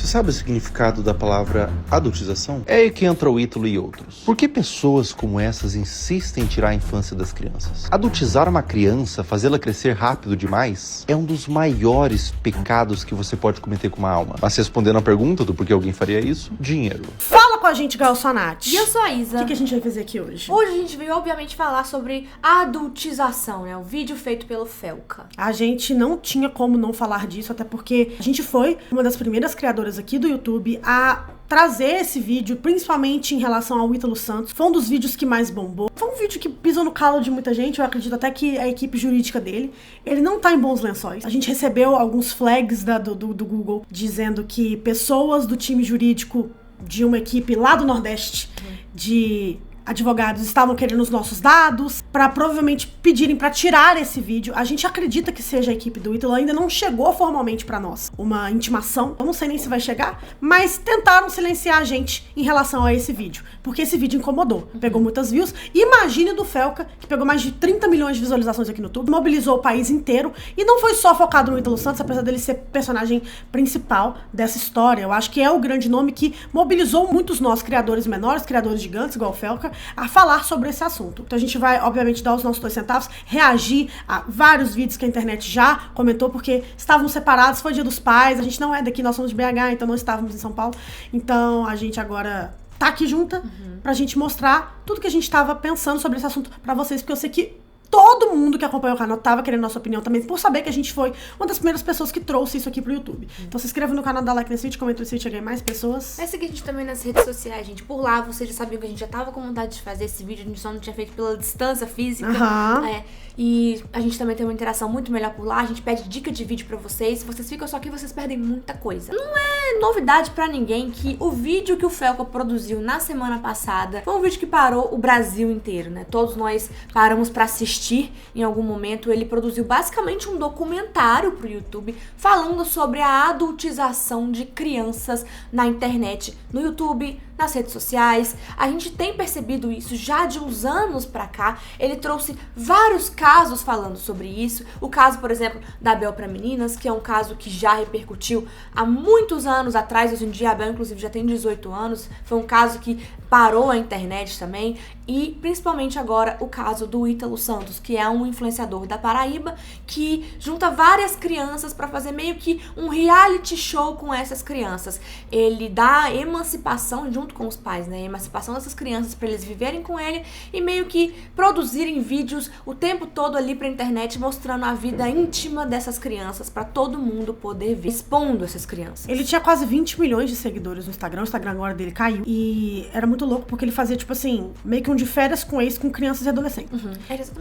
sabe o significado da palavra adultização? É aí que entra o Ítalo e outros. Por que pessoas como essas insistem em tirar a infância das crianças? Adultizar uma criança, fazê-la crescer rápido demais, é um dos maiores pecados que você pode cometer com uma alma. Mas respondendo a pergunta do porquê alguém faria isso, dinheiro. Fala com a gente, Gal Sonati. E eu sou a Isa. O que a gente vai fazer aqui hoje? Hoje a gente veio, obviamente, falar sobre adultização, né? O vídeo feito pelo Felca. A gente não tinha como não falar disso, até porque a gente foi uma das primeiras criadoras aqui do YouTube a trazer esse vídeo, principalmente em relação ao Ítalo Santos. Foi um dos vídeos que mais bombou. Foi um vídeo que pisou no calo de muita gente. Eu acredito até que a equipe jurídica dele, ele não tá em bons lençóis. A gente recebeu alguns flags do Google dizendo que pessoas do time jurídico de uma equipe lá do Nordeste de advogados estavam querendo os nossos dados para provavelmente pedirem para tirar esse vídeo. A gente acredita que seja a equipe do Ítalo, ainda não chegou formalmente para nós uma intimação. Eu não sei nem se vai chegar, mas tentaram silenciar a gente em relação a esse vídeo, porque esse vídeo incomodou. Pegou muitas views. Imagine o do Felca, que pegou mais de 30 milhões de visualizações aqui no YouTube, mobilizou o país inteiro e não foi só focado no Ítalo Santos, apesar dele ser personagem principal dessa história. Eu acho que é o grande nome que mobilizou muitos nós, criadores menores, criadores gigantes, igual o Felca, a falar sobre esse assunto. Então a gente vai, obviamente, dar os nossos 2 centavos, reagir a vários vídeos que a internet já comentou, porque estavam separados, foi Dia dos Pais, a gente não é daqui, nós somos de BH, então não estávamos em São Paulo. Então a gente agora tá aqui junta pra gente mostrar tudo que a gente tava pensando sobre esse assunto pra vocês, porque eu sei que todo mundo que acompanha o canal tava querendo nossa opinião também, por saber que a gente foi uma das primeiras pessoas que trouxe isso aqui pro YouTube. Então se inscreva no canal, dá like nesse vídeo, comenta nesse vídeo, cheguei mais pessoas. É seguir a gente também nas redes sociais, gente. Por lá, vocês já sabiam que a gente já tava com vontade de fazer esse vídeo, a gente só não tinha feito pela distância física. E a gente também tem uma interação muito melhor por lá, a gente pede dica de vídeo pra vocês. Se vocês ficam só aqui, vocês perdem muita coisa. Não é novidade pra ninguém que o vídeo que o Felca produziu na semana passada foi um vídeo que parou o Brasil inteiro, né? Todos nós paramos pra assistir em algum momento. Ele produziu basicamente um documentário pro YouTube falando sobre a adultização de crianças na internet, no YouTube, nas redes sociais. A gente tem percebido isso já de uns anos pra cá. Ele trouxe vários casos falando sobre isso. O caso, por exemplo, da Bel pra Meninas, que é um caso que já repercutiu há muitos anos atrás. Hoje em dia a Bel, inclusive, já tem 18 anos. Foi um caso que parou a internet também. E, principalmente agora, o caso do Ítalo Santos, que é um influenciador da Paraíba, que junta várias crianças pra fazer meio que um reality show com essas crianças. Ele dá emancipação junto com os pais, né? A emancipação dessas crianças pra eles viverem com ele e meio que produzirem vídeos o tempo todo ali pra internet, mostrando a vida íntima dessas crianças pra todo mundo poder ver, expondo essas crianças. Ele tinha quase 20 milhões de seguidores no Instagram, o Instagram agora dele caiu. E era muito louco porque ele fazia, tipo assim, meio que um de férias com ex com crianças e adolescentes.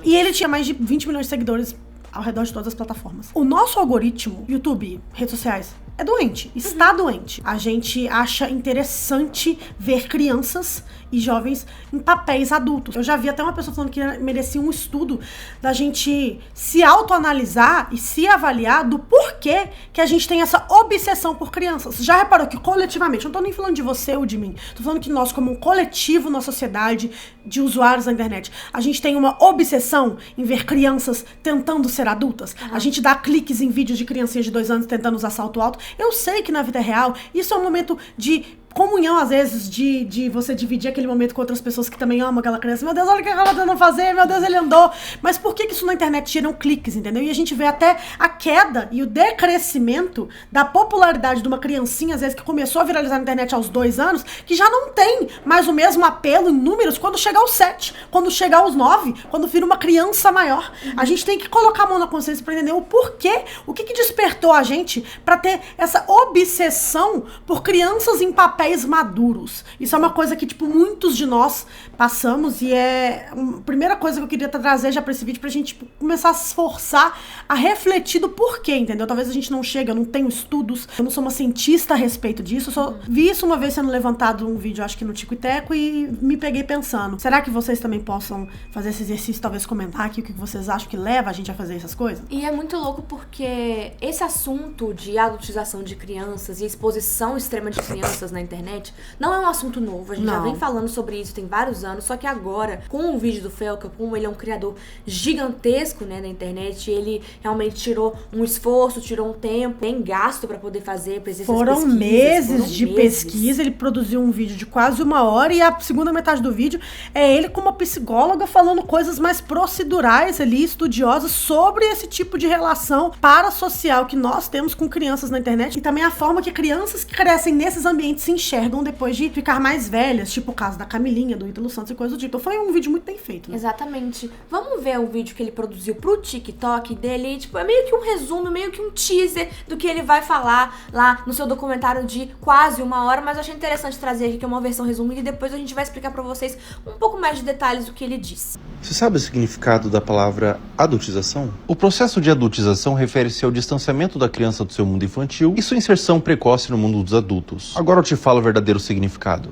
E ele tinha mais de 20 milhões de seguidores ao redor de todas as plataformas. O nosso algoritmo, YouTube, redes sociais, é doente, está doente. A gente acha interessante ver crianças e jovens em papéis adultos. Eu já vi até uma pessoa falando que merecia um estudo da gente se autoanalisar e se avaliar do porquê que a gente tem essa obsessão por crianças. Já reparou que coletivamente, não tô nem falando de você ou de mim, tô falando que nós, como um coletivo na sociedade de usuários da internet, a gente tem uma obsessão em ver crianças tentando ser adultas. A gente dá cliques em vídeos de criancinhas de 2 anos tentando usar salto alto. Eu sei que na vida real isso é um momento de comunhão, às vezes, de você dividir aquele momento com outras pessoas que também amam aquela criança. Meu Deus, olha o que ela tá tentando fazer, meu Deus, ele andou. Mas por que isso na internet geram cliques, entendeu? E a gente vê até a queda e o decrescimento da popularidade de uma criancinha, às vezes, que começou a viralizar na internet aos 2 anos, que já não tem mais o mesmo apelo em números quando chegar aos 7, quando chegar aos 9, quando vira uma criança maior. A gente tem que colocar a mão na consciência pra entender o porquê, o que despertou a gente pra ter essa obsessão por crianças em papéis maduros. Isso é uma coisa que, tipo, muitos de nós passamos e é a primeira coisa que eu queria trazer já pra esse vídeo pra gente, tipo, começar a se esforçar a refletir do porquê, entendeu? Talvez a gente não chegue, eu não tenho estudos, eu não sou uma cientista a respeito disso, eu só vi isso uma vez sendo levantado um vídeo, acho que no Tico e Teco, e me peguei pensando, será que vocês também possam fazer esse exercício, talvez comentar aqui o que vocês acham que leva a gente a fazer essas coisas? E é muito louco porque esse assunto de adultização de crianças e exposição extrema de crianças na internet não é um assunto novo. A gente já vem falando sobre isso tem vários anos, só que agora, com o vídeo do Felca, como ele é um criador gigantesco, né, na internet, ele realmente tirou um esforço, tirou um tempo bem gasto pra poder fazer Foram meses de pesquisa, ele produziu um vídeo de quase 1 hora e a segunda metade do vídeo é ele com uma psicóloga falando coisas mais procedurais ali, estudiosas, sobre esse tipo de relação parasocial que nós temos com crianças na internet e também a forma que crianças que crescem nesses ambientes se enxergam depois de ficar mais velhas, tipo o caso da Camilinha, do Ítalo Santos e coisa do tipo. Então foi um vídeo muito bem feito, né? Exatamente. Vamos ver o vídeo que ele produziu pro TikTok dele, tipo, é meio que um resumo, meio que um teaser do que ele vai falar lá no seu documentário de quase 1 hora, mas eu achei interessante trazer aqui que é uma versão resumida e depois a gente vai explicar pra vocês um pouco mais de detalhes do que ele disse. Você sabe o significado da palavra adultização? O processo de adultização refere-se ao distanciamento da criança do seu mundo infantil e sua inserção precoce no mundo dos adultos. Agora eu te falo o verdadeiro significado.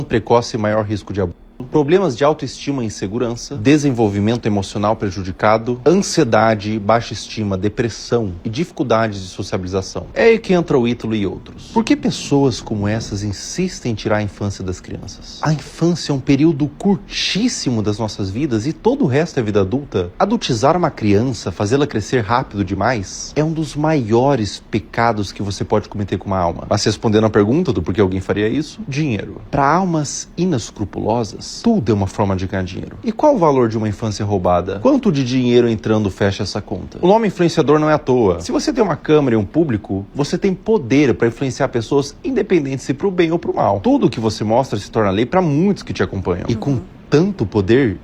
Precoce e maior risco de abuso. Problemas de autoestima e insegurança, desenvolvimento emocional prejudicado, ansiedade, baixa estima, depressão e dificuldades de sociabilização. É aí que entra o Ítalo e outros. Por que pessoas como essas insistem em tirar a infância das crianças? A infância é um período curtíssimo das nossas vidas e todo o resto é vida adulta. Adultizar uma criança, fazê-la crescer rápido demais, é um dos maiores pecados que você pode cometer com uma alma. Mas respondendo a pergunta do porquê alguém faria isso, dinheiro. Para almas inescrupulosas, tudo é uma forma de ganhar dinheiro. E qual o valor de uma infância roubada? Quanto de dinheiro entrando fecha essa conta? O nome influenciador não é à toa. Se você tem uma câmera e um público, você tem poder para influenciar pessoas independente se pro bem ou pro mal. Tudo que você mostra se torna lei para muitos que te acompanham. E com tanto poder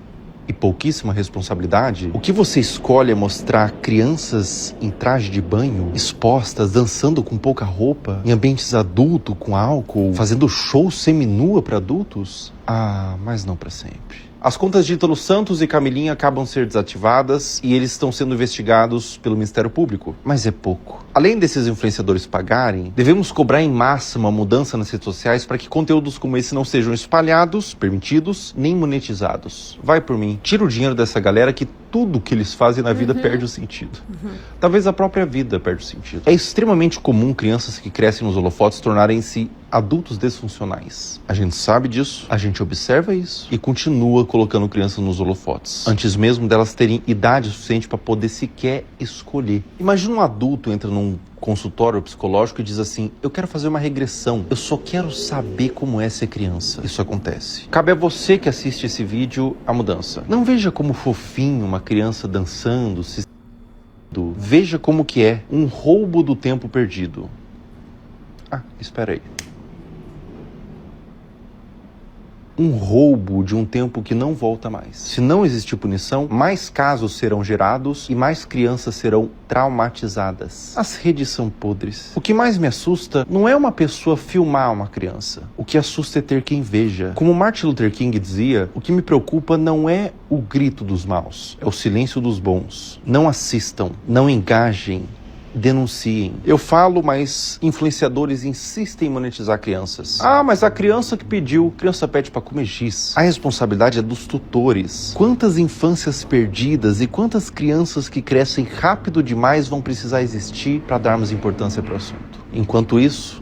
e pouquíssima responsabilidade, o que você escolhe é mostrar crianças em traje de banho, expostas, dançando com pouca roupa, em ambientes adultos, com álcool, fazendo show seminua para adultos? Ah, mas não para sempre. As contas de Ítalo Santos e Camilinha acabam de ser desativadas e eles estão sendo investigados pelo Ministério Público. Mas é pouco. Além desses influenciadores pagarem, devemos cobrar em massa uma mudança nas redes sociais para que conteúdos como esse não sejam espalhados, permitidos, nem monetizados. Vai por mim. Tira o dinheiro dessa galera que tudo que eles fazem na vida perde o sentido. Talvez a própria vida perde o sentido. É extremamente comum crianças que crescem nos holofotes tornarem-se adultos disfuncionais. A gente sabe disso, a gente observa isso e continua colocando crianças nos holofotes, antes mesmo delas terem idade suficiente para poder sequer escolher. Imagina um adulto entra num consultório psicológico e diz assim: eu quero fazer uma regressão, eu só quero saber como é ser criança. Isso acontece. Cabe a você que assiste esse vídeo a mudança. Não veja como fofinho uma criança dançando, se... Veja como que é um roubo do tempo perdido. Ah, espera aí. Um roubo de um tempo que não volta mais. Se não existir punição, mais casos serão gerados e mais crianças serão traumatizadas. As redes são podres. O que mais me assusta não é uma pessoa filmar uma criança. O que assusta é ter quem veja. Como Martin Luther King dizia, o que me preocupa não é o grito dos maus, é o silêncio dos bons. Não assistam, não engajem, denunciem. Eu falo, mas influenciadores insistem em monetizar crianças. Ah, mas a criança que pediu, criança pede pra comer giz. A responsabilidade é dos tutores. Quantas infâncias perdidas e quantas crianças que crescem rápido demais vão precisar existir para darmos importância pro assunto? Enquanto isso,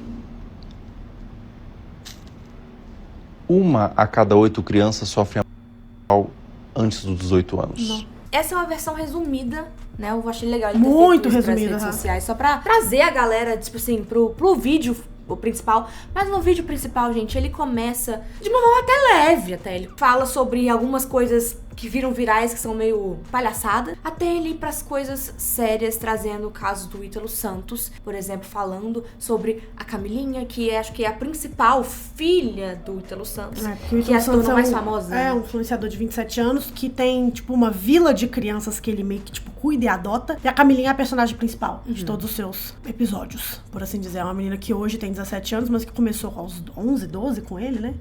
1 a cada 8 crianças sofrem antes dos 18 anos. Não. Essa é uma versão resumida, né? Eu achei legal ele muito ter feito isso resumida, pras redes sociais, só pra trazer a galera, tipo assim, pro vídeo principal. Mas no vídeo principal, gente, ele começa de uma forma até leve, até ele fala sobre algumas coisas que viram virais, que são meio palhaçada, até ele ir pras coisas sérias, trazendo o caso do Ítalo Santos, por exemplo, falando sobre a Camilinha, que acho que é a principal filha do Ítalo Santos, que é a tornou mais famosa. É, um influenciador de 27 anos, que tem, tipo, uma vila de crianças que ele meio que, tipo, cuida e adota, e a Camilinha é a personagem principal de todos os seus episódios, por assim dizer. É uma menina que hoje tem 17 anos, mas que começou aos 11, 12 com ele, né?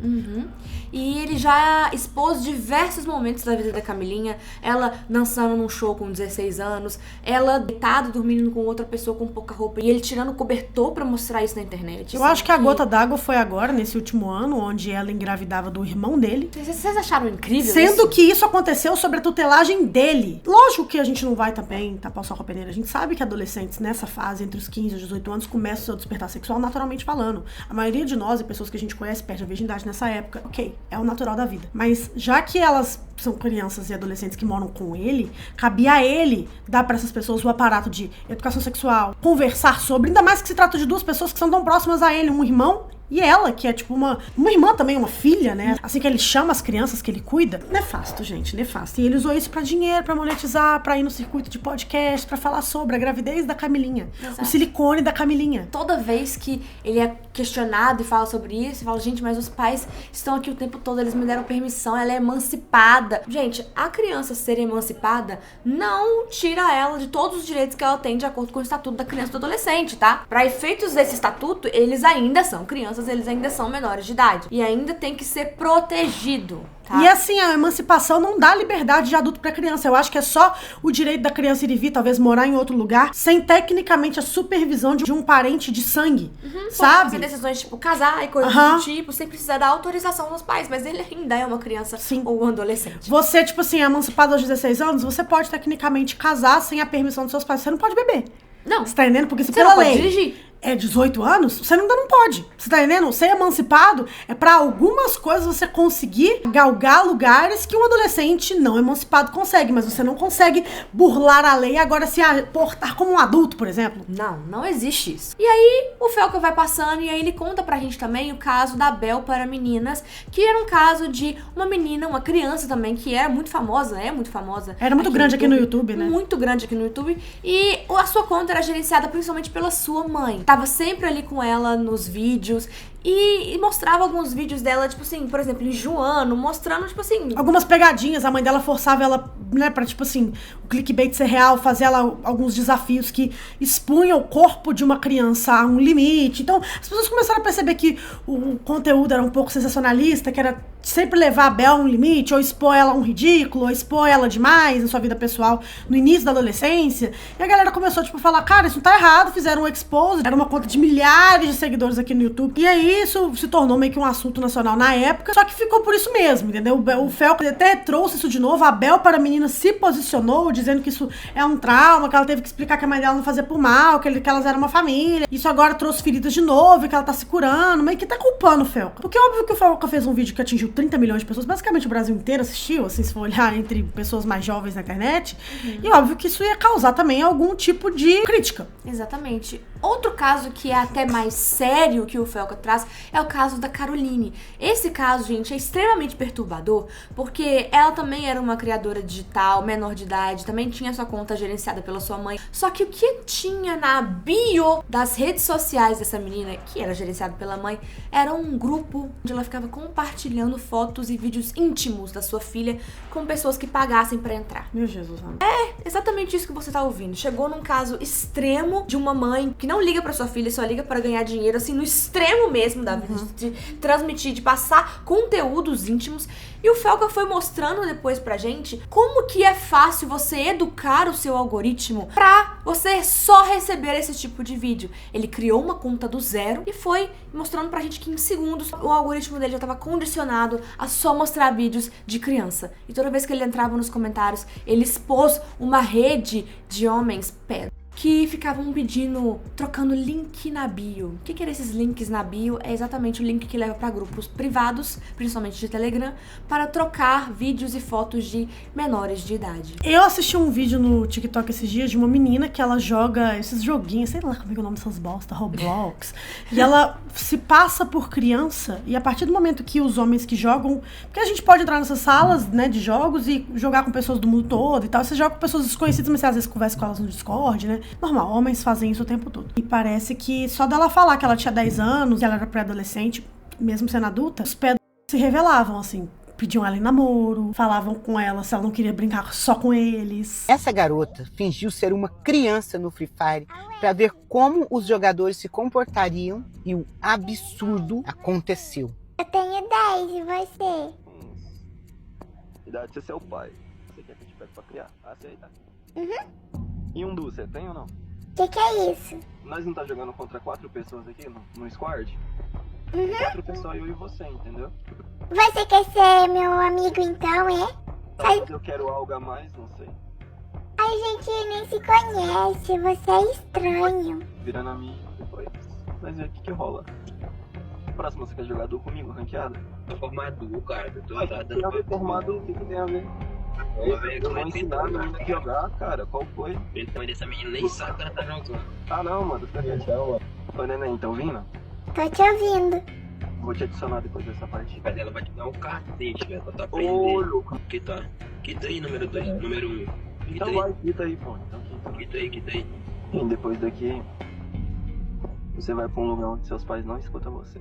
E ele já expôs diversos momentos da vida da Camilinha, ela dançando num show com 16 anos, ela deitada, dormindo com outra pessoa com pouca roupa, e ele tirando o cobertor pra mostrar isso na internet. Eu acho que a gota d'água foi agora, nesse último ano, onde ela engravidava do irmão dele. Vocês acharam incrível Sendo isso? que isso aconteceu sobre a tutelagem dele. Lógico que a gente não vai também tapar o sol com a peneira. A gente sabe que adolescentes nessa fase, entre os 15 e os 18 anos, começam o seu despertar sexual naturalmente falando. A maioria de nós e pessoas que a gente conhece perde a virgindade nessa época. Ok, é o natural da vida. Mas já que elas são crianças e adolescentes que moram com ele, cabia a ele dar pra essas pessoas o aparato de educação sexual, conversar sobre, ainda mais que se trata de duas pessoas que são tão próximas a ele, um irmão e ela, que é tipo uma irmã também, uma filha, né? Assim que ele chama as crianças que ele cuida. Nefasto, gente, nefasto. E ele usou isso pra dinheiro, pra monetizar, pra ir no circuito de podcast, pra falar sobre a gravidez da Camilinha. Exato. O silicone da Camilinha. Toda vez que ele é questionado e fala sobre isso, fala, gente, mas os pais estão aqui o tempo todo, eles me deram permissão, ela é emancipada. Gente, a criança ser emancipada não tira ela de todos os direitos que ela tem de acordo com o Estatuto da Criança e do Adolescente, tá? Pra efeitos desse estatuto, eles ainda são crianças, eles ainda são menores de idade. E ainda tem que ser protegido. Tá. E assim, a emancipação não dá liberdade de adulto pra criança. Eu acho que é só o direito da criança ir e vir, talvez morar em outro lugar, sem tecnicamente a supervisão de um parente de sangue, sabe? Fazer decisões tipo casar e coisas do tipo, sem precisar da autorização dos pais. Mas ele ainda é uma criança ou um adolescente. Você, tipo assim, é emancipado aos 16 anos, você pode tecnicamente casar sem a permissão dos seus pais. Você não pode beber. Não. Você tá entendendo? Porque se Você pela não pode lei dirigir. É 18 anos, você ainda não pode. Você tá entendendo? Ser emancipado é pra algumas coisas você conseguir galgar lugares que um adolescente não emancipado consegue, mas você não consegue burlar a lei e agora se portar como um adulto, por exemplo. Não existe isso. E aí, o Felca vai passando e aí ele conta pra gente também o caso da Bel para Meninas, que era um caso de uma menina, uma criança também, que era muito famosa, é muito famosa. Era muito grande aqui no YouTube, né? Muito grande aqui no YouTube. E a sua conta era gerenciada principalmente pela sua mãe. Tava sempre ali com ela nos vídeos e mostrava alguns vídeos dela, tipo assim, por exemplo, enjoando, mostrando, tipo assim... algumas pegadinhas, a mãe dela forçava ela, né, pra, tipo assim, o clickbait ser real, fazer ela alguns desafios que expunham o corpo de uma criança a um limite. Então, as pessoas começaram a perceber que o conteúdo era um pouco sensacionalista, que era sempre levar a Bel a um limite, ou expor ela a um ridículo, ou expor ela demais na sua vida pessoal no início da adolescência. E a galera começou, tipo, a falar, cara, isso tá errado, fizeram um expose, era uma conta de milhares de seguidores aqui no YouTube. E aí, isso se tornou meio que um assunto nacional na época, só que ficou por isso mesmo, entendeu? O Felca até trouxe isso de novo, a Bel para a menina se posicionou, dizendo que isso é um trauma, que ela teve que explicar que a mãe dela não fazia por mal, que elas eram uma família. Isso agora trouxe feridas de novo, que ela tá se curando, meio que tá culpando o Felca. Porque é óbvio que o Felca fez um vídeo que atingiu 30 milhões de pessoas, basicamente o Brasil inteiro assistiu, assim, se for olhar entre pessoas mais jovens na internet, e óbvio que isso ia causar também algum tipo de crítica. Exatamente. Outro caso que é até mais sério que o Felca traz é o caso da Caroline. Esse caso, gente, é extremamente perturbador, porque ela também era uma criadora digital, menor de idade, também tinha sua conta gerenciada pela sua mãe. Só que o que tinha na bio das redes sociais dessa menina, que era gerenciada pela mãe, era um grupo onde ela ficava compartilhando fotos e vídeos íntimos da sua filha com pessoas que pagassem pra entrar. Meu Jesus, amor. É exatamente isso que você tá ouvindo. Chegou num caso extremo de uma mãe que não liga pra sua filha, só liga pra ganhar dinheiro, assim, no extremo mesmo da vida, de transmitir, de passar conteúdos íntimos. E o Felca foi mostrando depois pra gente como que é fácil você educar o seu algoritmo pra você só receber esse tipo de vídeo. Ele criou uma conta do zero e foi mostrando pra gente que em segundos o algoritmo dele já tava condicionado a só mostrar vídeos de criança. E toda vez que ele entrava nos comentários, ele expôs uma rede de homens pedras que ficavam pedindo, trocando link na bio. O que eram esses links na bio? É exatamente o link que leva para grupos privados, principalmente de Telegram, para trocar vídeos e fotos de menores de idade. Eu assisti um vídeo no TikTok esses dias de uma menina que ela joga esses joguinhos, sei lá como é o nome dessas bosta, Roblox, e ela se passa por criança, e a partir do momento que os homens que jogam, porque a gente pode entrar nessas salas, né, de jogos e jogar com pessoas do mundo todo e tal, você joga com pessoas desconhecidas, mas você às vezes conversa com elas no Discord, né? Normal, homens fazem isso o tempo todo. E parece que só dela falar que ela tinha 10 anos, que ela era pré-adolescente, mesmo sendo adulta, os pedófilos se revelavam, assim. Pediam ela em namoro, falavam com ela se ela não queria brincar só com eles. Essa garota fingiu ser uma criança no Free Fire para ver como os jogadores se comportariam e o absurdo aconteceu. Eu tenho 10 e você? idade de ser seu pai. Você quer que eu te pegue pra criar? Aceita. Uhum. E um Du, você tem ou não? Que é isso? Nós não tá jogando contra 4 pessoas aqui no squad? Uhum. 4 pessoas, eu e você, entendeu? Você quer ser meu amigo então, é? Talvez eu quero algo a mais, não sei. A gente nem se conhece, você é estranho. Virando a mim, depois nós vemos o que rola. Próximo, você quer jogar Du comigo, ranqueada? Tô formado, cara. Eu tô Tem a ver formado, o que tem a ver? Eu vou ensinar a menina a jogar, cara. Qual foi? Então essa menina nem sabe que ela tá jogando. Ah não, mano. Ô neném, tá ouvindo? Tô te ouvindo. Vou te adicionar depois dessa partida. Mas ela vai te dar um cacete, velho, pra tu aprender. Ô, louco. Quita aí, número 2, número 1. Então vai, quita aí, pô. Então Quita aí. E depois daqui, você vai pra um lugar onde seus pais não escutam você.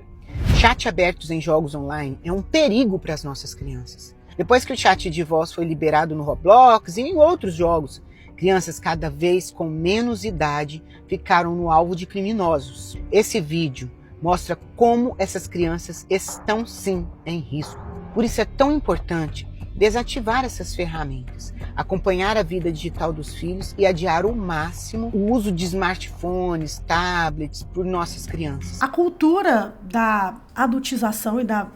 Chat abertos em jogos online é um perigo para as nossas crianças. Depois que o chat de voz foi liberado no Roblox e em outros jogos, crianças cada vez com menos idade ficaram no alvo de criminosos. Esse vídeo mostra como essas crianças estão sim em risco. Por isso é tão importante desativar essas ferramentas, acompanhar a vida digital dos filhos e adiar ao máximo o uso de smartphones, tablets por nossas crianças. A cultura da adultização e da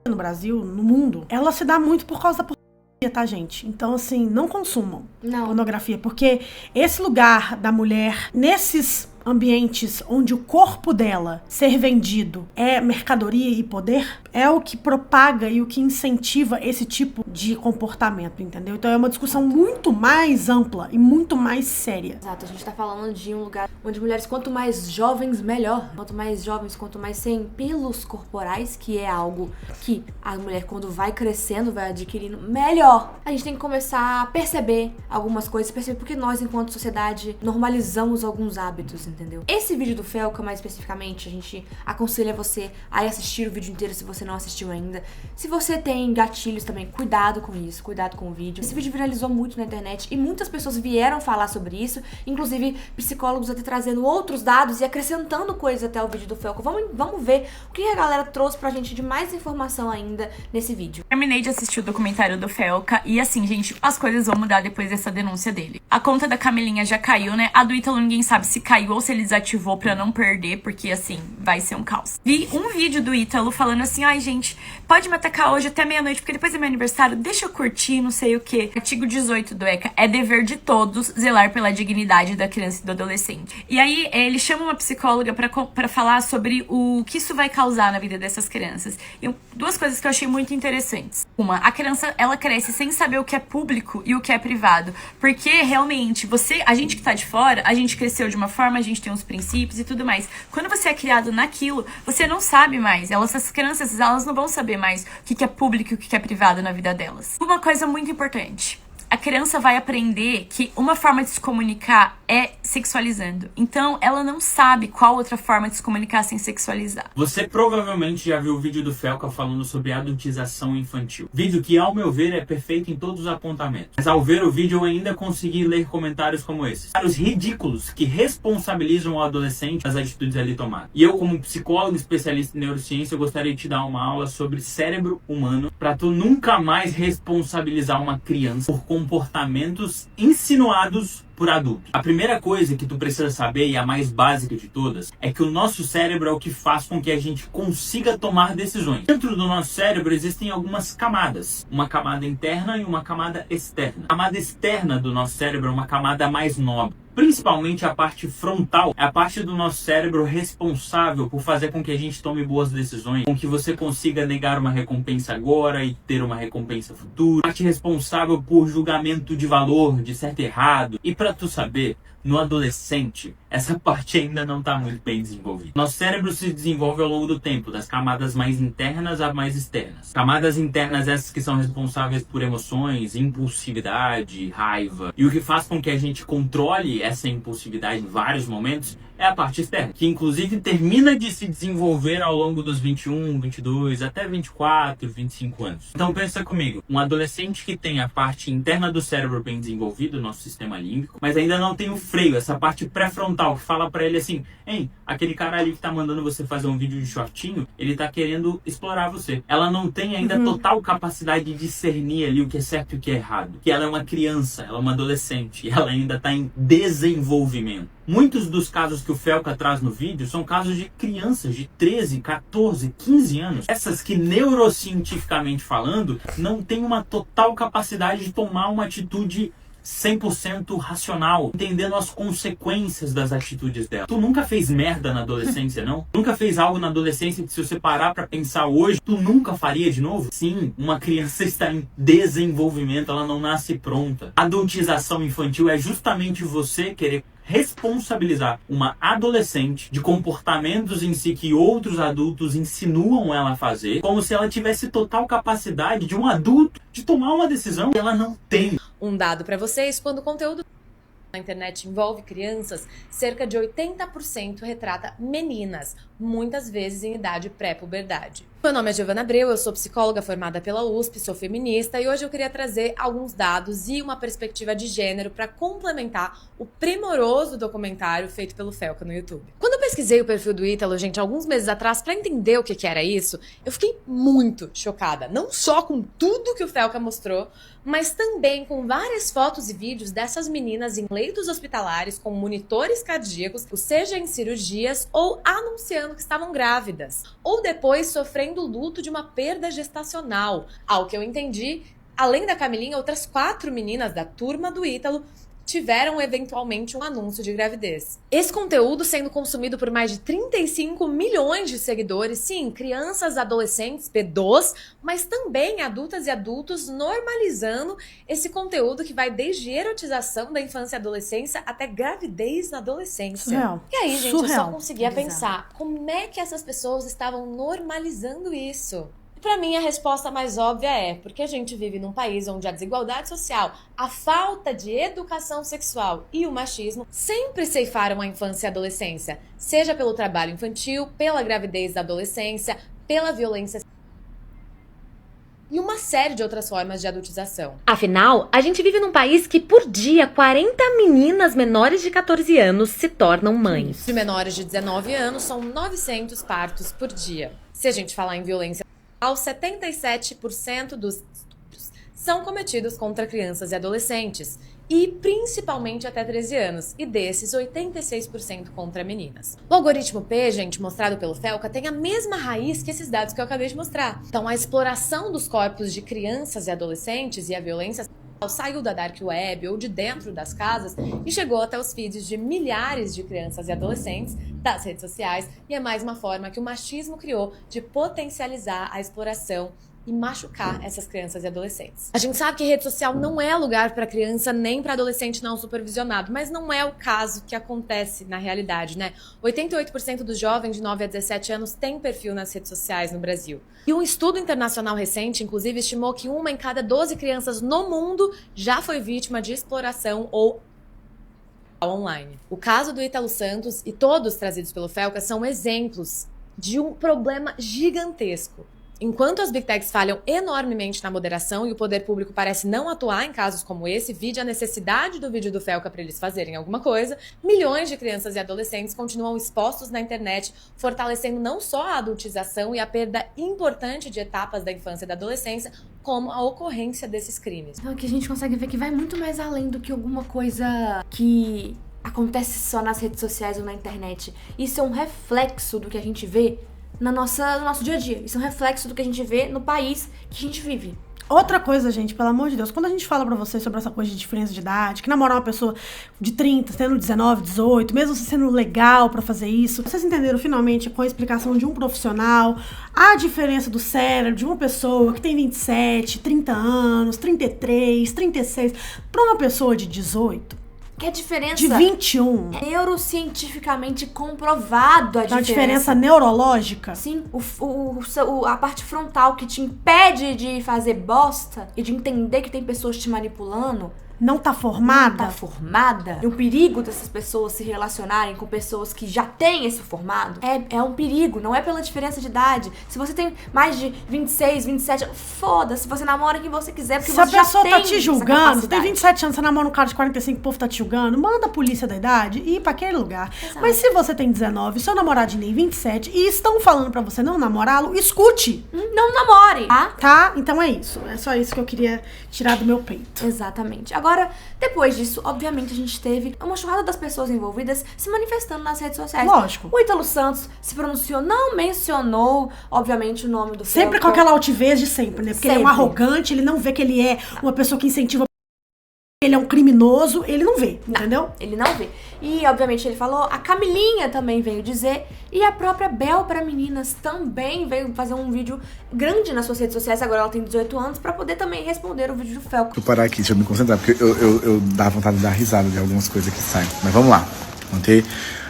no Brasil, no mundo, ela se dá muito por causa da pornografia, tá, gente? Então, assim, não consumam pornografia, porque esse lugar da mulher, nesses ambientes onde o corpo dela ser vendido é mercadoria e poder, é o que propaga e o que incentiva esse tipo de comportamento, entendeu? Então é uma discussão muito mais ampla e muito mais séria. Exato, a gente tá falando de um lugar onde mulheres, quanto mais jovens, melhor. Quanto mais jovens, quanto mais sem pelos corporais, que é algo que a mulher, quando vai crescendo, vai adquirindo, melhor. A gente tem que começar a perceber algumas coisas, perceber porque nós, enquanto sociedade, normalizamos alguns hábitos, entendeu? Esse vídeo do Felca, mais especificamente, a gente aconselha você a assistir o vídeo inteiro se você não assistiu ainda. Se você tem gatilhos também, cuidado com isso, cuidado com o vídeo. Esse vídeo viralizou muito na internet e muitas pessoas vieram falar sobre isso, inclusive psicólogos até trazendo outros dados e acrescentando coisas até o vídeo do Felca. Vamos ver o que a galera trouxe pra gente de mais informação ainda nesse vídeo. Terminei de assistir o documentário do Felca e assim, gente, as coisas vão mudar depois dessa denúncia dele. A conta da Camilinha já caiu, né? A do Ítalo ninguém sabe se caiu ou se ele desativou pra não perder, porque assim, vai ser um caos. Vi um vídeo do Ítalo falando assim, ai gente, pode me atacar hoje até meia-noite, porque depois é meu aniversário, deixa eu curtir, não sei o que. Artigo 18 do ECA, é dever de todos zelar pela dignidade da criança e do adolescente. E aí, ele chama uma psicóloga pra falar sobre o que isso vai causar na vida dessas crianças. E duas coisas que eu achei muito interessantes. Uma, a criança, ela cresce sem saber o que é público e o que é privado. Porque, realmente, a gente que tá de fora, a gente cresceu de uma forma, a gente tem uns princípios e tudo mais. Quando você é criado naquilo, você não sabe mais. Essas crianças, elas não vão saber mais o que é público e o que é privado na vida delas. Uma coisa muito importante. A criança vai aprender que uma forma de se comunicar é sexualizando. Então, ela não sabe qual outra forma de se comunicar sem sexualizar. Você provavelmente já viu o vídeo do Felca falando sobre adultização infantil. Vídeo que, ao meu ver, é perfeito em todos os apontamentos. Mas ao ver o vídeo, eu ainda consegui ler comentários como esses. Comentários ridículos que responsabilizam o adolescente das atitudes ali tomadas. E eu, como psicólogo especialista em neurociência, eu gostaria de te dar uma aula sobre cérebro humano para tu nunca mais responsabilizar uma criança por comportamentos insinuados por adultos. A primeira coisa que tu precisa saber, e a mais básica de todas, é que o nosso cérebro é o que faz com que a gente consiga tomar decisões. Dentro do nosso cérebro existem algumas camadas. Uma camada interna e uma camada externa. A camada externa do nosso cérebro é uma camada mais nobre. Principalmente a parte frontal, é a parte do nosso cérebro responsável por fazer com que a gente tome boas decisões, com que você consiga negar uma recompensa agora e ter uma recompensa futura. A parte responsável por julgamento de valor, de certo e errado. E para tu saber, no adolescente, essa parte ainda não está muito bem desenvolvida. Nosso cérebro se desenvolve ao longo do tempo, das camadas mais internas a mais externas. Camadas internas essas que são responsáveis por emoções, impulsividade, raiva. E o que faz com que a gente controle essa impulsividade em vários momentos é a parte externa, que inclusive termina de se desenvolver ao longo dos 21, 22, até 24, 25 anos. Então pensa comigo, um adolescente que tem a parte interna do cérebro bem desenvolvido, nosso sistema límbico, mas ainda não tem o freio, essa parte pré-frontal, que fala pra ele assim, hein, aquele cara ali que tá mandando você fazer um vídeo de shortinho, ele tá querendo explorar você. Ela não tem ainda total capacidade de discernir ali o que é certo e o que é errado. Que ela é uma criança, ela é uma adolescente, e ela ainda tá em desenvolvimento. Muitos dos casos que o Felca traz no vídeo são casos de crianças de 13, 14, 15 anos. Essas que, neurocientificamente falando, não têm uma total capacidade de tomar uma atitude 100% racional, entendendo as consequências das atitudes dela. Tu nunca fez merda na adolescência, não? Nunca fez algo na adolescência que, se você parar pra pensar hoje, tu nunca faria de novo? Sim, uma criança está em desenvolvimento, ela não nasce pronta. Adultização infantil é justamente você querer responsabilizar uma adolescente de comportamentos em si que outros adultos insinuam ela a fazer, como se ela tivesse total capacidade de um adulto de tomar uma decisão que ela não tem. Um dado para vocês, quando o conteúdo na internet envolve crianças, cerca de 80% retrata meninas, muitas vezes em idade pré-puberdade. Meu nome é Giovana Abreu, eu sou psicóloga formada pela USP, sou feminista e hoje eu queria trazer alguns dados e uma perspectiva de gênero para complementar o primoroso documentário feito pelo Felca no YouTube. Quando eu pesquisei o perfil do Ítalo, gente, alguns meses atrás, para entender o que era isso, eu fiquei muito chocada, não só com tudo que o Felca mostrou, mas também com várias fotos e vídeos dessas meninas em leitos hospitalares com monitores cardíacos, seja em cirurgias ou anunciando que estavam grávidas, ou depois sofrendo luto de uma perda gestacional. Ao que eu entendi, além da Camilinha, outras 4 meninas da turma do Ítalo tiveram eventualmente um anúncio de gravidez. Esse conteúdo sendo consumido por mais de 35 milhões de seguidores, sim, crianças, adolescentes, pedos, mas também adultas e adultos normalizando esse conteúdo que vai desde erotização da infância e adolescência até gravidez na adolescência. Surreal. E aí, gente, Surreal. eu só conseguia pensar, como é que essas pessoas estavam normalizando isso? Para mim, a resposta mais óbvia é porque a gente vive num país onde a desigualdade social, a falta de educação sexual e o machismo sempre ceifaram a infância e a adolescência, seja pelo trabalho infantil, pela gravidez da adolescência, pela violência e uma série de outras formas de adultização. Afinal, a gente vive num país que por dia 40 meninas menores de 14 anos se tornam mães. De menores de 19 anos, são 900 partos por dia. Se a gente falar em violência, 77% dos estupros são cometidos contra crianças e adolescentes, e principalmente até 13 anos, e desses 86% contra meninas. O algoritmo P, gente, mostrado pelo Felca, tem a mesma raiz que esses dados que eu acabei de mostrar. Então a exploração dos corpos de crianças e adolescentes e a violência saiu da dark web ou de dentro das casas e chegou até os feeds de milhares de crianças e adolescentes das redes sociais, e é mais uma forma que o machismo criou de potencializar a exploração e machucar essas crianças e adolescentes. A gente sabe que rede social não é lugar para criança nem para adolescente não supervisionado, mas não é o caso que acontece na realidade, né? 88% dos jovens de 9 a 17 anos têm perfil nas redes sociais no Brasil. E um estudo internacional recente, inclusive, estimou que 1 em cada 12 crianças no mundo já foi vítima de exploração ou online. O caso do Ítalo Santos e todos trazidos pelo Felca são exemplos de um problema gigantesco. Enquanto as Big Techs falham enormemente na moderação e o poder público parece não atuar em casos como esse, vide a necessidade do vídeo do Felca para eles fazerem alguma coisa, milhões de crianças e adolescentes continuam expostos na internet, fortalecendo não só a adultização e a perda importante de etapas da infância e da adolescência, como a ocorrência desses crimes. Então aqui a gente consegue ver que vai muito mais além do que alguma coisa que acontece só nas redes sociais ou na internet. Isso é um reflexo do que a gente vê no nosso dia a dia. Isso é um reflexo do que a gente vê no país que a gente vive. Outra coisa, gente, pelo amor de Deus, quando a gente fala pra vocês sobre essa coisa de diferença de idade, que namorar uma pessoa de 30, tendo 19, 18, mesmo você sendo legal pra fazer isso, vocês entenderam finalmente com a explicação de um profissional a diferença do cérebro de uma pessoa que tem 27, 30 anos, 33, 36, pra uma pessoa de 18? Que a diferença de 21 é neurocientificamente comprovado a diferença neurológica. Sim, a parte frontal que te impede de fazer bosta e de entender que tem pessoas te manipulando não tá formada. Não tá formada. E o perigo dessas pessoas se relacionarem com pessoas que já têm esse formado é um perigo, não é pela diferença de idade. Se você tem mais de 26, 27, foda-se, você namora quem você quiser, porque você já tem. Se a pessoa tá te julgando, você tem 27 anos, você namora um cara de 45, o povo tá te julgando, manda a polícia da idade e ir pra aquele lugar. Exato. Mas se você tem 19, seu namoradinho tem 27 e estão falando pra você não namorá-lo, escute. Não namore, tá? Tá? Então é isso. É só isso que eu queria tirar do meu peito. Exatamente. Agora, depois disso, obviamente, a gente teve uma churrada das pessoas envolvidas se manifestando nas redes sociais. Lógico. O Ítalo Santos se pronunciou, não mencionou, obviamente, o nome do Sempre Felca. com aquela altivez de sempre, né? Porque ele é um arrogante, ele não vê que ele é uma pessoa que incentiva, ele é um criminoso, ele não vê, entendeu? Ele não vê. E, obviamente, ele falou, a Camilinha também veio dizer, e a própria Bel para Meninas também veio fazer um vídeo grande nas suas redes sociais, agora ela tem 18 anos, pra poder também responder o vídeo do Felca. Vou parar aqui, deixa eu me concentrar, porque eu dá vontade de dar risada de algumas coisas que saem. Mas vamos lá, manter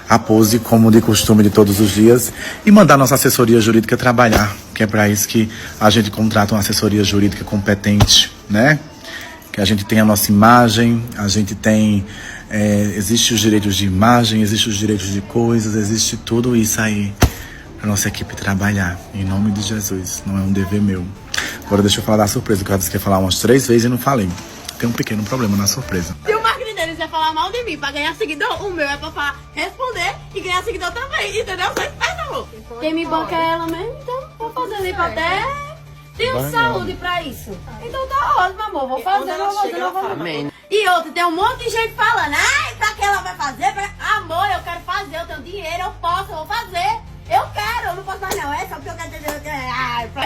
a pose como de costume de todos os dias e mandar nossa assessoria jurídica trabalhar, que é para isso que a gente contrata uma assessoria jurídica competente, né? Que a gente tem a nossa imagem, a gente tem... existe os direitos de imagem, existe os direitos de coisas, existe tudo isso aí pra nossa equipe trabalhar. Em nome de Jesus, não é um dever meu. Agora deixa eu falar da surpresa, que eu disse que ia falar umas 3 vezes e não falei. Tem um pequeno problema na surpresa. Se o marketing deles ia falar mal de mim pra ganhar seguidor, o meu é pra responder e ganhar seguidor também, entendeu? Só espera, amor. Quem me banca é ela mesmo, então vou fazer ali pra até... Tenho saúde pra isso. Então tá ótimo, amor. Vou fazer, vou fazer. E outra, tem um monte de gente falando, ai, pra que ela vai fazer? Amor, eu quero fazer, eu tenho dinheiro, eu posso, eu vou fazer. Eu quero, eu não posso mais não. É só porque eu quero dizer.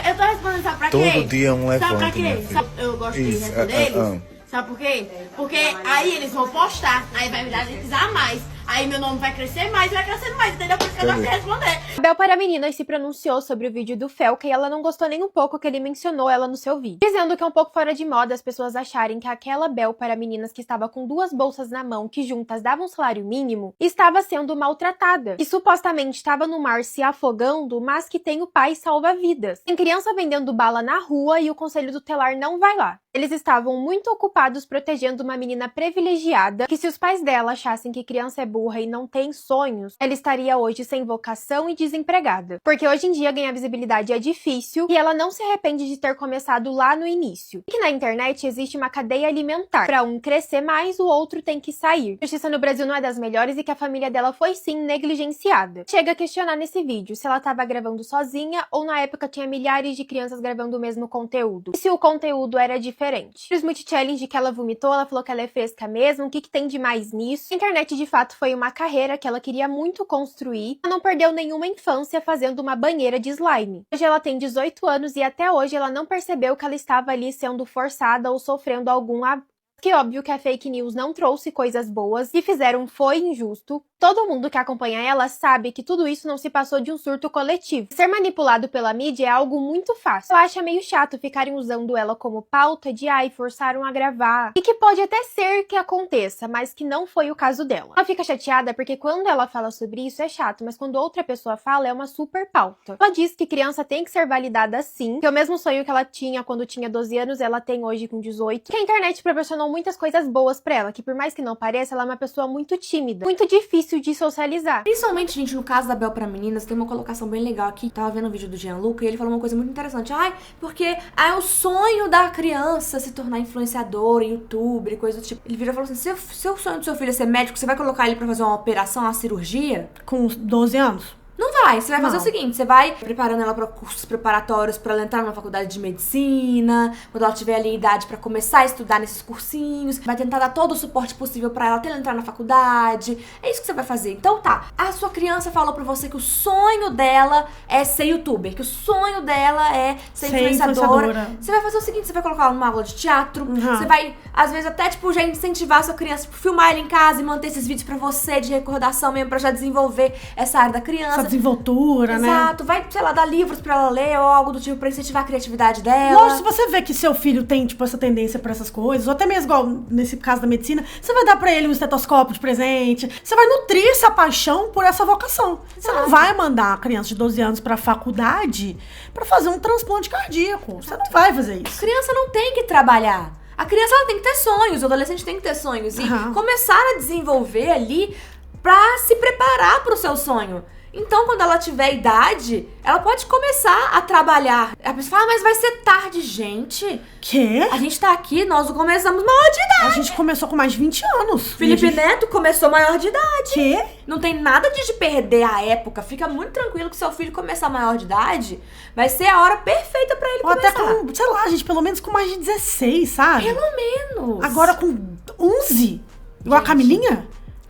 Eu tô respondendo, sabe pra quê? Todo dia um levante. Sabe pra quê? Eu gosto de responder eles. Sabe por quê? Porque aí eles vão postar, aí vai viralizar mais. Aí meu nome vai crescer mais, vai crescendo mais, entendeu? Por isso que eu gosto de responder. A Bel para Meninas se pronunciou sobre o vídeo do Felca e ela não gostou nem um pouco que ele mencionou ela no seu vídeo. Dizendo que é um pouco fora de moda as pessoas acharem que aquela Bel para Meninas que estava com 2 bolsas na mão, que juntas davam um salário mínimo, estava sendo maltratada. Que supostamente estava no mar se afogando, mas que tem o pai salva-vidas. Tem criança vendendo bala na rua e o conselho tutelar não vai lá. Eles estavam muito ocupados protegendo uma menina privilegiada, que se os pais dela achassem que criança é burra e não tem sonhos, ela estaria hoje sem vocação e desempregada. Porque hoje em dia ganhar visibilidade é difícil e ela não se arrepende de ter começado lá no início. E que na internet existe uma cadeia alimentar. Para um crescer mais, o outro tem que sair. A justiça no Brasil não é das melhores e que a família dela foi sim negligenciada. Chega a questionar nesse vídeo se ela estava gravando sozinha ou na época tinha milhares de crianças gravando o mesmo conteúdo. E se o conteúdo era diferente. No Smoothie Challenge que ela vomitou, ela falou que ela é fresca mesmo, o que tem de mais nisso? A internet de fato foi uma carreira que ela queria muito construir, ela não perdeu nenhuma infância fazendo uma banheira de slime. Hoje ela tem 18 anos e até hoje ela não percebeu que ela estava ali sendo forçada ou sofrendo algum abuso. Que óbvio que a fake news não trouxe coisas boas e fizeram foi injusto. Todo mundo que acompanha ela sabe que tudo isso não se passou de um surto coletivo. Ser manipulado pela mídia é algo muito fácil. Eu acho meio chato ficarem usando ela como pauta de forçaram a gravar. E que pode até ser que aconteça, mas que não foi o caso dela. Ela fica chateada porque quando ela fala sobre isso é chato, mas quando outra pessoa fala é uma super pauta. Ela diz que criança tem que ser validada sim, que o mesmo sonho que ela tinha quando tinha 12 anos, ela tem hoje com 18. Que a internet proporcionou muitas coisas boas pra ela, que por mais que não pareça, ela é uma pessoa muito tímida, muito difícil de socializar. Principalmente, gente, no caso da Bel para Meninas, tem uma colocação bem legal aqui. Tava vendo o vídeo do Gianluca e ele falou uma coisa muito interessante. Porque é o sonho da criança se tornar influenciadora, youtuber e coisa do tipo. Ele virou e falou assim, se o sonho do seu filho é ser médico, você vai colocar ele pra fazer uma operação, uma cirurgia? Com 12 anos? Não vai, você vai fazer o seguinte, você vai preparando ela para cursos preparatórios para ela entrar na faculdade de medicina, quando ela tiver ali a idade para começar a estudar nesses cursinhos, vai tentar dar todo o suporte possível para ela até ela entrar na faculdade, é isso que você vai fazer. Então tá, a sua criança falou pra você que o sonho dela é ser youtuber, que o sonho dela é ser influenciadora. Você vai fazer o seguinte, você vai colocar ela numa aula de teatro, você vai, às vezes até tipo, já incentivar a sua criança, filmar ela em casa e manter esses vídeos pra você de recordação mesmo, pra já desenvolver essa área da criança. Desenvoltura, né? Exato, vai, sei lá, dar livros pra ela ler ou algo do tipo pra incentivar a criatividade dela. Lógico, se você vê que seu filho tem, tipo, essa tendência pra essas coisas, ou até mesmo igual nesse caso da medicina, você vai dar pra ele um estetoscópio de presente, você vai nutrir essa paixão por essa vocação. Exato. Você não vai mandar a criança de 12 anos pra faculdade pra fazer um transplante cardíaco. Exato. Você não vai fazer isso. A criança não tem que trabalhar. A criança ela tem que ter sonhos, o adolescente tem que ter sonhos. E começar a desenvolver ali pra se preparar pro seu sonho. Então, quando ela tiver idade, ela pode começar a trabalhar. A pessoa fala, mas vai ser tarde, gente. Quê? A gente tá aqui, nós começamos maior de idade. A gente começou com mais de 20 anos. Felipe Neto começou maior de idade. Quê? Não tem nada de perder a época. Fica muito tranquilo que seu filho começar maior de idade, vai ser a hora perfeita pra ele começar. Até com, sei lá, gente, pelo menos com mais de 16, sabe? Pelo menos. Agora com 11? Igual a Camilinha?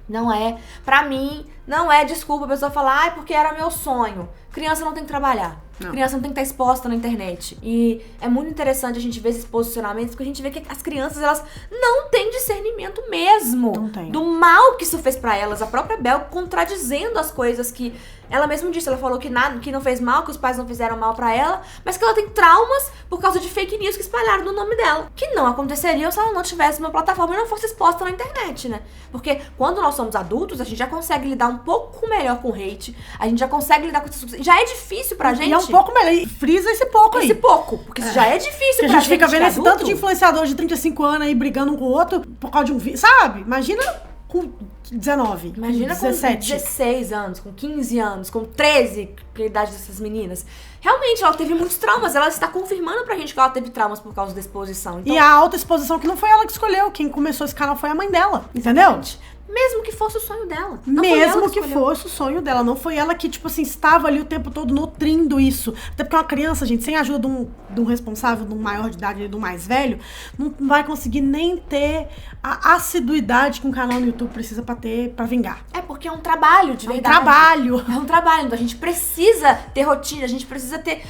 Não é. Pra mim, não é desculpa a pessoa falar, porque era meu sonho. Criança não tem que trabalhar. Não. Criança não tem que estar exposta na internet. E é muito interessante a gente ver esses posicionamentos, porque a gente vê que as crianças, elas não têm discernimento mesmo. Não tem. Do mal que isso fez pra elas. A própria Bel contradizendo as coisas que ela mesma disse. Ela falou que nada, que não fez mal, que os pais não fizeram mal pra ela, mas que ela tem traumas por causa de fake news que espalharam no nome dela. Que não aconteceria se ela não tivesse uma plataforma e não fosse exposta na internet, né? Porque quando nós somos adultos, a gente já consegue lidar um pouco melhor com hate, a gente já consegue lidar com essas coisas. Já é difícil pra gente. E é um pouco melhor. E frisa esse pouco aí. Esse pouco, porque isso já é difícil pra gente. A gente fica vendo esse adulto. tanto de influenciador de 35 anos aí brigando um com o outro por causa de um vídeo, sabe? Imagina com 19, imagina com 17. Com 16 anos, com 15 anos, com 13, que é a idade dessas meninas. Realmente, ela teve muitos traumas. Ela está confirmando pra gente que ela teve traumas por causa da exposição. Então, e a autoexposição que não foi ela que escolheu. Quem começou esse canal foi a mãe dela, entendeu? Mesmo que fosse o sonho dela. Mesmo que fosse o sonho dela. Não foi ela que, tipo assim, estava ali o tempo todo nutrindo isso. Até porque uma criança, gente, sem a ajuda de um responsável, de um maior de idade, de um mais velho, não vai conseguir nem ter a assiduidade que um canal no YouTube precisa pra vingar. É porque é um trabalho, de verdade. É um trabalho. É um trabalho. Então a gente precisa ter rotina, a gente precisa ter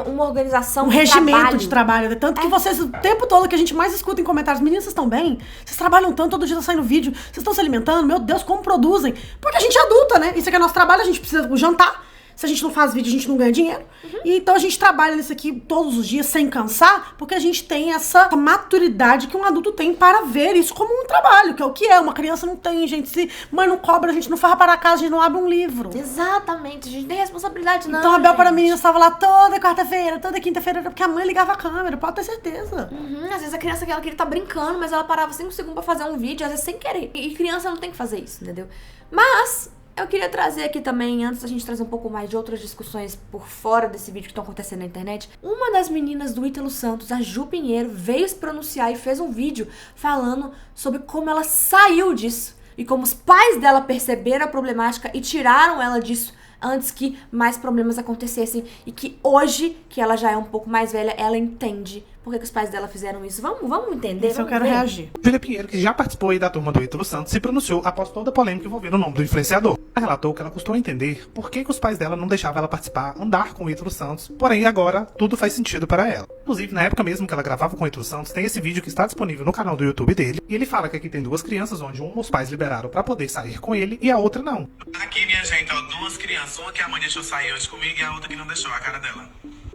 uma organização, um regimento de trabalho. Tanto que vocês, o tempo todo que a gente mais escuta em comentários, meninas, vocês estão bem? Vocês trabalham tanto, todo dia tá saindo vídeo, vocês estão se alimentando? Meu Deus, como produzem? Porque a gente é adulta, né? Isso aqui é nosso trabalho, a gente precisa jantar. Se a gente não faz vídeo, a gente não ganha dinheiro. E então a gente trabalha nisso aqui todos os dias sem cansar, porque a gente tem essa maturidade que um adulto tem para ver isso como um trabalho, que é o que é. Uma criança não tem, gente. Se mãe não cobra, a gente não farra para casa, a gente não abre um livro. Exatamente, a gente tem responsabilidade, não. Então a Bel para a menina estava lá toda quarta-feira, toda quinta-feira, porque a mãe ligava a câmera, pode ter certeza. Às vezes a criança ela queria estar brincando, mas ela parava 5 segundos pra fazer um vídeo, às vezes sem querer. E criança não tem que fazer isso, entendeu? Mas eu queria trazer aqui também, antes da gente trazer um pouco mais de outras discussões por fora desse vídeo que estão acontecendo na internet, uma das meninas do Ítalo Santos, a Ju Pinheiro, veio se pronunciar e fez um vídeo falando sobre como ela saiu disso e como os pais dela perceberam a problemática e tiraram ela disso antes que mais problemas acontecessem e que hoje, que ela já é um pouco mais velha, ela entende por que os pais dela fizeram isso. Vamos entender. Isso eu quero reagir. Júlia Pinheiro, que já participou aí da turma do Ítalo Santos, se pronunciou após toda a polêmica envolvendo o nome do influenciador. Ela relatou que ela custou entender por que os pais dela não deixavam ela participar, andar com o Ítalo Santos, porém agora tudo faz sentido para ela. Inclusive, na época mesmo que ela gravava com o Ítalo Santos, tem esse vídeo que está disponível no canal do YouTube dele, e ele fala que aqui tem 2 crianças, onde uma os pais liberaram para poder sair com ele e a outra não. Aqui, minha gente, ó, 2 crianças, uma que a mãe deixou sair hoje comigo e a outra que não deixou, a cara dela.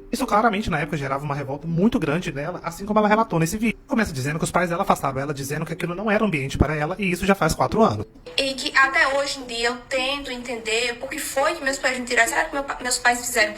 Isso claramente na época gerava uma revolta muito grande nela, assim como ela relatou nesse vídeo. Começa dizendo que os pais dela afastavam ela, dizendo que aquilo não era ambiente para ela, e isso já faz 4 anos. E que até hoje em dia eu tento entender por que foi que meus pais me tiraram. Será que meus pais fizeram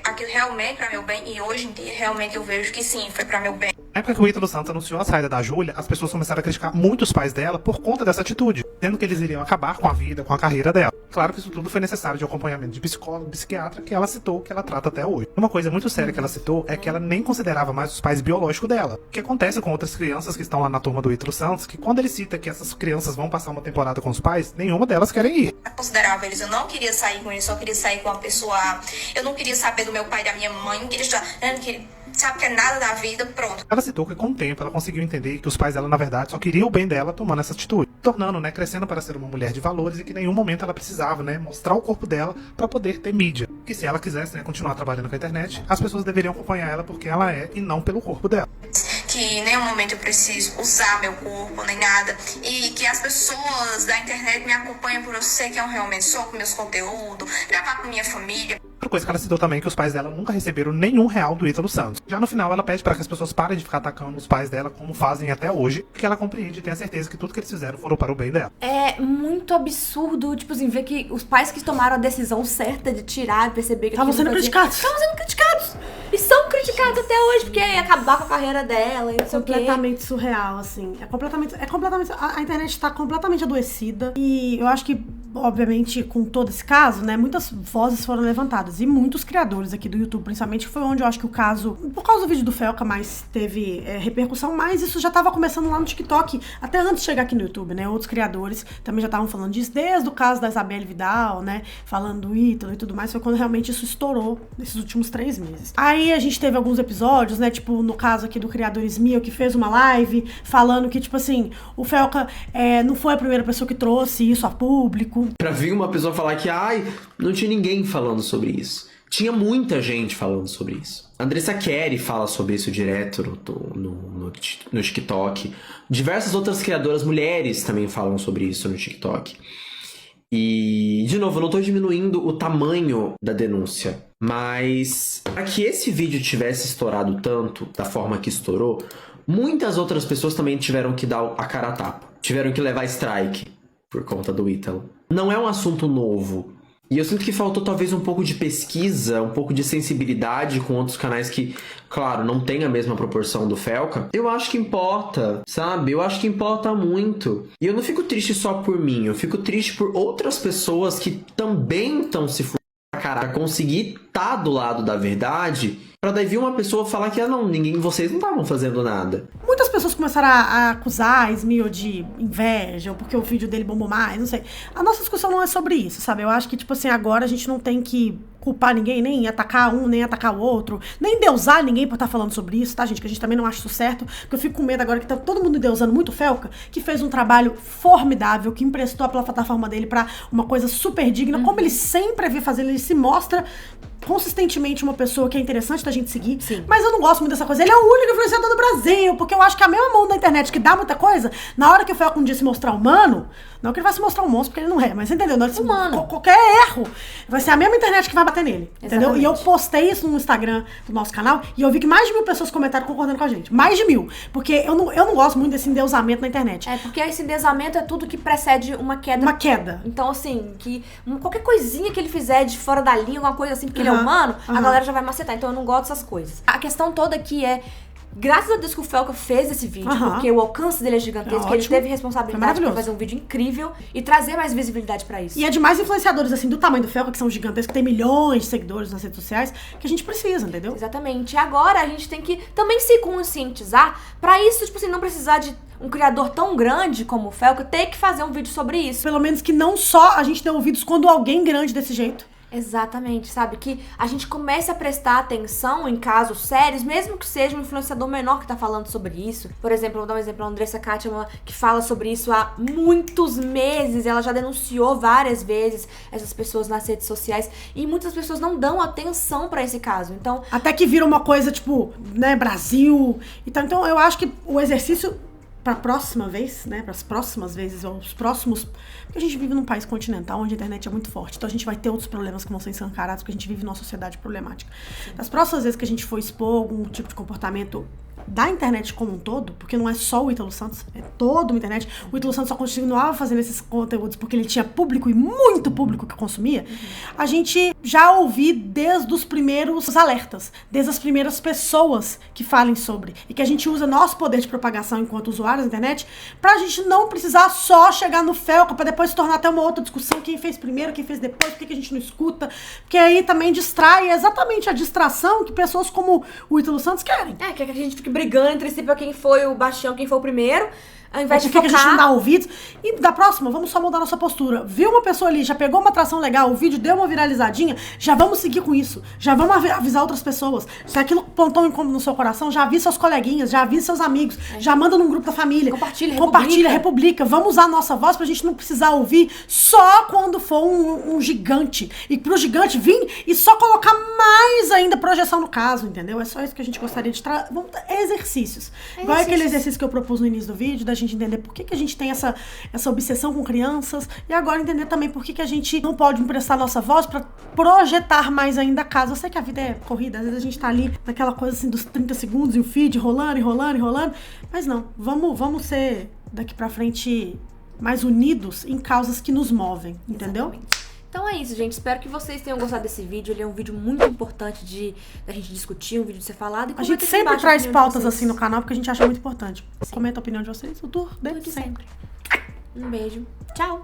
aquilo realmente para meu bem? E hoje em dia realmente eu vejo que sim, foi para meu bem. Na época que o Ítalo Santos anunciou a saída da Júlia, as pessoas começaram a criticar muito os pais dela por conta dessa atitude, dizendo que eles iriam acabar com a vida, com a carreira dela. Claro que isso tudo foi necessário de acompanhamento de psicólogo, psiquiatra, que ela citou, que ela trata até hoje. Uma coisa muito séria que ela citou é que ela nem considerava mais os pais biológicos dela. O que acontece com outras crianças que estão lá na turma do Ítalo Santos, que quando ele cita que essas crianças vão passar uma temporada com os pais, nenhuma delas querem ir. Eu considerava eles, eu não queria sair com eles, só queria sair com uma pessoa. Eu não queria saber do meu pai e da minha mãe, não queria estudar, eu não queria, sabe que é nada da vida, pronto. Ela citou que com o tempo ela conseguiu entender que os pais dela, na verdade, só queriam o bem dela tomando essa atitude, tornando, crescendo para ser uma mulher de valores e que em nenhum momento ela precisava, mostrar o corpo dela para poder ter mídia. Que se ela quisesse, continuar trabalhando com a internet, as pessoas deveriam acompanhar ela porque ela é e não pelo corpo dela. Que em nenhum momento eu preciso usar meu corpo, nem nada. E que as pessoas da internet me acompanham por eu ser quem eu realmente sou, com meus conteúdos, gravar com minha família. Outra coisa que ela citou também é que os pais dela nunca receberam nenhum real do Ítalo Santos. Já no final, ela pede para que as pessoas parem de ficar atacando os pais dela, como fazem até hoje, porque ela compreende e tem a certeza que tudo que eles fizeram foram para o bem dela. É muito absurdo, ver que os pais que tomaram a decisão certa de tirar e perceber que estavam sendo criticados. Estavam sendo criticados! E são criticados! praticado até hoje, porque ia acabar com a carreira dela e não sei o quê. Completamente surreal, assim. É completamente... A internet tá completamente adoecida. E eu acho que, obviamente, com todo esse caso, né, muitas vozes foram levantadas. E muitos criadores aqui do YouTube, principalmente, foi onde eu acho que o caso... Por causa do vídeo do Felca, mais teve repercussão, mas isso já tava começando lá no TikTok, até antes de chegar aqui no YouTube, né? Outros criadores também já estavam falando disso, desde o caso da Isabelle Vidal, né? Falando do Ítalo e tudo mais, foi quando realmente isso estourou nesses últimos 3 meses. Aí a gente teve alguns episódios, né? Tipo, no caso aqui do criador Smil, que fez uma live falando que, tipo assim, o Felca não foi a primeira pessoa que trouxe isso a público. Pra vir uma pessoa falar que, não tinha ninguém falando sobre isso. Tinha muita gente falando sobre isso. Andressa Kerry fala sobre isso direto no TikTok. Diversas outras criadoras mulheres também falam sobre isso no TikTok. E, de novo, eu não tô diminuindo o tamanho da denúncia, mas para que esse vídeo tivesse estourado tanto, da forma que estourou, muitas outras pessoas também tiveram que dar a cara a tapa. Tiveram que levar strike por conta do Ítalo. Não é um assunto novo. E eu sinto que faltou talvez um pouco de pesquisa, um pouco de sensibilidade com outros canais que, claro, não tem a mesma proporção do Felca. Eu acho que importa, sabe? Eu acho que importa muito. E eu não fico triste só por mim, eu fico triste por outras pessoas que também estão se fudendo pra caralho, conseguir estar do lado da verdade, pra daí vir uma pessoa falar que, vocês não estavam fazendo nada. Muitas pessoas começaram a acusar a Smil de inveja, ou porque o vídeo dele bombou mais, não sei. A nossa discussão não é sobre isso, sabe? Eu acho que, tipo assim, agora a gente não tem que culpar ninguém, nem atacar um, nem atacar o outro, nem endeusar ninguém por estar falando sobre isso, tá, gente? Que a gente também não acha isso certo, porque eu fico com medo agora que tá todo mundo endeusando muito o Felca, que fez um trabalho formidável, que emprestou a plataforma dele pra uma coisa super digna, como ele sempre vê fazendo, ele se mostra consistentemente uma pessoa que é interessante da gente seguir. Sim. Mas eu não gosto muito dessa coisa. Ele é o único influenciador do Brasil, porque eu acho que a mesma mão da internet que dá muita coisa, na hora que o Felca um dia se mostrar humano, não que ele vai se mostrar um monstro, porque ele não é, mas entendeu? Humano. Qualquer erro vai ser a mesma internet que vai bater nele. Entendeu? E eu postei isso no Instagram do nosso canal e eu vi que mais de 1000 pessoas comentaram concordando com a gente. Mais de 1000. Porque eu não gosto muito desse endeusamento na internet. Porque esse endeusamento é tudo que precede uma queda. Uma queda. Então, assim, que qualquer coisinha que ele fizer de fora da linha, alguma coisa assim, porque ele é humano, a galera já vai macetar. Então eu não gosto dessas coisas. A questão toda aqui é, graças a Deus que o Felca fez esse vídeo, porque o alcance dele é gigantesco, ele teve responsabilidade pra fazer um vídeo incrível e trazer mais visibilidade pra isso. E é de mais influenciadores, assim, do tamanho do Felca, que são gigantescos, que tem milhões de seguidores nas redes sociais, que a gente precisa, entendeu? Exatamente. E agora a gente tem que também se conscientizar pra isso, tipo assim, não precisar de um criador tão grande como o Felca ter que fazer um vídeo sobre isso. Pelo menos que não só a gente dê ouvidos quando alguém grande desse jeito. Exatamente, sabe? Que a gente comece a prestar atenção em casos sérios, mesmo que seja um influenciador menor que tá falando sobre isso. Por exemplo, vou dar um exemplo, a Andressa Kátia, que fala sobre isso há muitos meses, ela já denunciou várias vezes essas pessoas nas redes sociais, e muitas pessoas não dão atenção pra esse caso, então... Até que vira uma coisa, tipo, né, Brasil, então eu acho que o exercício... Pra próxima vez, né, pras próximas vezes, ou os próximos... Porque a gente vive num país continental onde a internet é muito forte, então a gente vai ter outros problemas que vão ser escancarados, porque a gente vive numa sociedade problemática. Das próximas vezes que a gente for expor algum tipo de comportamento da internet como um todo, porque não é só o Ítalo Santos, é toda a internet. O Ítalo Santos só continuava fazendo esses conteúdos porque ele tinha público, e muito público que consumia. A gente já ouvi desde os primeiros alertas, desde as primeiras pessoas que falem sobre, e que a gente usa nosso poder de propagação enquanto usuários da internet, pra gente não precisar só chegar no Felca, pra depois se tornar até uma outra discussão, quem fez primeiro, quem fez depois, por que a gente não escuta, porque aí também distrai, exatamente a distração que pessoas como o Ítalo Santos querem. Que a gente fique brigando entre si pra quem foi o bastião, quem foi o primeiro, ao invés de focar... que a gente não dá ouvidos. E da próxima, vamos só mudar nossa postura. Viu uma pessoa ali, já pegou uma atração legal, o vídeo deu uma viralizadinha, já vamos seguir com isso. Já vamos avisar outras pessoas. Se aquilo plantou um incômodo no seu coração, já avisa seus coleguinhas, já avisa seus amigos, já manda num grupo da família. Compartilha, republica. Vamos usar a nossa voz pra gente não precisar ouvir só quando for um gigante. E pro gigante vir e só colocar mais ainda projeção no caso, entendeu? É só isso que a gente gostaria de trazer. Exercícios. Igual aquele exercício que eu propus no início do vídeo, da gente entender por que a gente tem essa obsessão com crianças, e agora entender também por que a gente não pode emprestar nossa voz pra projetar mais ainda a casa. Eu sei que a vida é corrida, às vezes a gente tá ali naquela coisa assim dos 30 segundos e o feed rolando, mas não, vamos ser daqui pra frente mais unidos em causas que nos movem, entendeu? Exatamente. Então é isso, gente. Espero que vocês tenham gostado desse vídeo. Ele é um vídeo muito importante da gente discutir, um vídeo de ser falado. A gente sempre traz pautas assim no canal, porque a gente acha muito importante. Comenta a opinião de vocês. O tour dele sempre. Um beijo. Tchau.